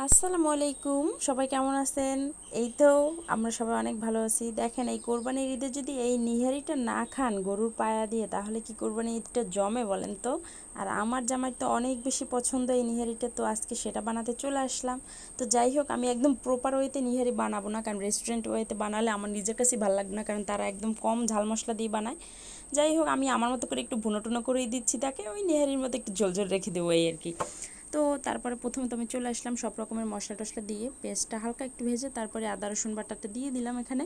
আসসালামু আলাইকুম, সবাই কেমন আছেন? এই তো আমরা সবাই অনেক ভালো আছি। দেখেন, এই কোরবানির ঈদে যদি এই নিহারিটা না খান গরুর পায়া দিয়ে, তাহলে কি কোরবানির ঈদটা জমে বলেন তো? আর আমার জামাই তো অনেক বেশি পছন্দ এই নিহারিটা, তো আজকে সেটা বানাতে চলে আসলাম। তো যাই হোক, আমি একদম প্রপার ওয়েতে নিহারি বানাবো না, কারণ রেস্টুরেন্ট ওয়েতে বানালে আমার নিজের কাছেই ভালো লাগবে না, কারণ তারা একদম কম ঝাল মশলা দিয়ে বানায়। যাই হোক, আমি আমার মতো করে একটু ভুনো টুনো করেই দিচ্ছি তাকে, ওই নিহারির মতো একটু ঝোল ঝোল রেখে দেবো এই আর কি। তো তারপরে প্রথমে তো আমি চলে আসলাম সব রকমের মশলা টশলা দিয়ে, পেঁয়াজটা হালকা একটু ভেজে তারপরে আদা রসুন বাটাটা দিয়ে দিলাম এখানে।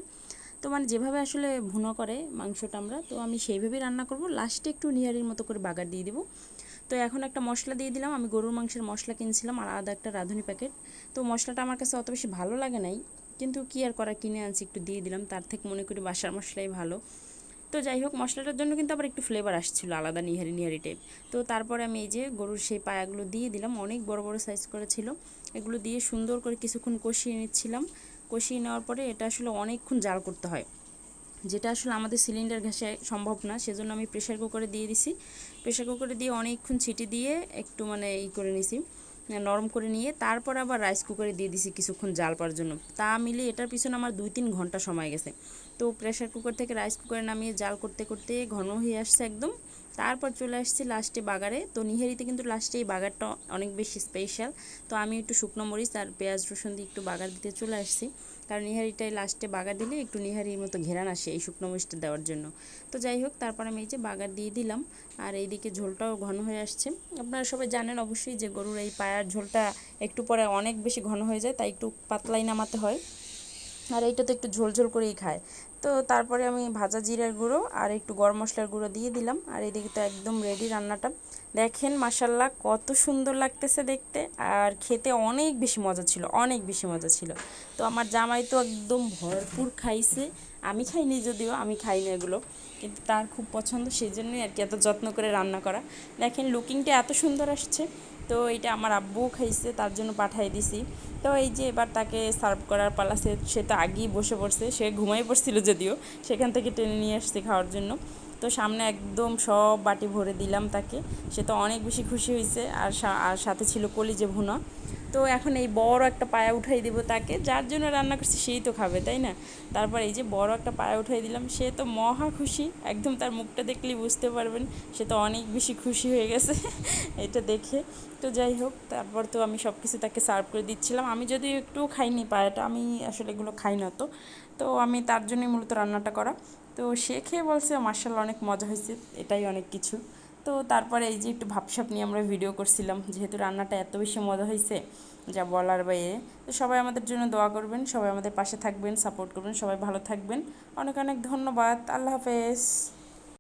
তো মানে যেভাবে আসলে ভুনো করে মাংসটা আমরা, তো আমি সেইভাবেই রান্না করব। লাস্টে একটু নিহারির মতো করে বাগার দিয়ে দিব। তো এখন একটা মশলা দিয়ে দিলাম, আমি গরুর মাংসের মশলা কিনছিলাম আর আদা একটা রাঁধুনি প্যাকেট। তো মশলাটা আমার কাছে অত বেশি ভালো লাগে নাই, কিন্তু কি আর করা, কিনে আনছি একটু দিয়ে দিলাম, তার থেকে মনে করি বাসার মশলাই ভালো। তো যাই হোক, মশলাটার জন্য কিন্তু আবার একটু ফ্লেভার আসছিল আলাদা, নিহারি নিহারি টাইপ। তো তারপরে আমি এই যে গরুর সেই পায়াগুলো দিয়ে দিলাম, অনেক বড় বড় সাইজ করে ছিল। এগুলো দিয়ে সুন্দর করে কিছুক্ষণ কষিয়ে নিচ্ছিলাম। কষিয়ে নেওয়ার পরে এটা আসলে অনেকক্ষণ জাল করতে হয়, যেটা আসলে আমাদের সিলিন্ডার গ্যাসে সম্ভব না, সেজন্য আমি প্রেশার কুকারে দিয়ে দিছি। প্রেশার কুকারে দিয়ে অনেকক্ষণ ছিটি দিয়ে একটু মানে করে নিছি, নরম করে নিয়ে তারপর আবার রাইস কুকারে দিয়ে দিছি কিছুক্ষণ জাল পাওয়ার জন্য। তা মিলিয়ে এটার পিছনে আমার 2-3 ঘন্টা সময় গেছে। তো প্রেশার কুকার থেকে রাইস কুকারে নামিয়ে জাল করতে করতে ঘন হয়ে আসছে একদম। তারপর চলে আসছি লাস্টে বাগারে। তো নিহারিতে কিন্তু লাস্টে এই বাগারটা অনেক বেশি স্পেশাল। তো আমি একটু শুকনো মরিচ আর পেঁয়াজ রসুন দিয়ে একটু বাগার দিতে চলে আসছি, কারণ নিহারিটাই লাস্টে বাগার দিলে একটু নিহারির মতো ঘেরান আসে এই শুকনো মরিচটা দেওয়ার জন্য। তো যাই হোক, তারপর আমি এই যে বাগার দিয়ে দিলাম। আর এইদিকে ঝোলটাও ঘন হয়ে আসছে। আপনারা সবাই জানেন অবশ্যই যে গরুর এই পায়ার ঝোলটা একটু পরে অনেক বেশি ঘন হয়ে যায়, তাই একটু পাতলাই নামাতে হয়। আর এইটা তো একটু ঝোল ঝোল করেই খায়। তো তারপরে আমি ভাজা জিরার গুঁড়ো আর একটু গরম মশলার গুঁড়ো দিয়ে দিলাম। আর এদিকে তো একদম রেডি রান্নাটা। দেখেন মাশাল্লাহ কত সুন্দর লাগতেছে দেখতে, আর খেতে অনেক বেশি মজা ছিল, অনেক বেশি মজা ছিল। তো আমার জামাই তো একদম ভরপুর খাইছে। আমি খাইনি, যদিও আমি খাইনি এগুলো, কিন্তু তার খুব পছন্দ, সেই জন্যই আর কি এত যত্ন করে রান্না করা। দেখেন লুকিংটা এত সুন্দর আসছে। তো এইটা আমার আব্বুও খাইছে, তার জন্য পাঠাই দিছি। তো এই যে এবার তাকে সার্ভ করার পালা, সে তো আগেই বসে পড়ছে, সে ঘুমাই পড়ছিল যদিও, সেখান থেকে টেনে নিয়ে আসছে খাওয়ার জন্য। তো সামনে একদম সব বাটি ভরে দিলাম তাকে, সে তো অনেক বেশি খুশি হয়েছে। আর সাথে ছিল কলিজে ভুনা। তো এখন এই বড় একটা পায়া উঠাই দিব তাকে, যার জন্য রান্না করছি সেই তো খাবে, তাই না? তারপর এই যে বড় একটা পায়া উঠাই দিলাম, সে তো মহা খুশি একদম, তার মুখটা দেখলেই বুঝতে পারবেন, সে তো অনেক বেশি খুশি হয়ে গেছে এটা দেখে। তো যাই হোক, তারপর তো আমি সব কিছু তাকে সার্ভ করে দিচ্ছিলাম। আমি যদিও একটু খাইনি পায়াটা, আমি আসলে এগুলো খাই না। তো তো আমি তার জন্যই মূলত রান্নাটা করা। তো সে খেয়ে বলছে মার্শাল্লাহ অনেক মজা হয়েছে, এটাই অনেক কিছু। তো তারপরে এই যে একটু ভাবসাব নিয়ে আমরা ভিডিও করছিলাম, যেহেতু রান্নাটা এত বেশি মজা হয়েছে যা বলার বাইরে। তো সবাই আমাদের জন্য দোয়া করবেন, সবাই আমাদের পাশে থাকবেন, সাপোর্ট করবেন, সবাই ভালো থাকবেন। অনেক অনেক ধন্যবাদ, আল্লাহ হাফেজ।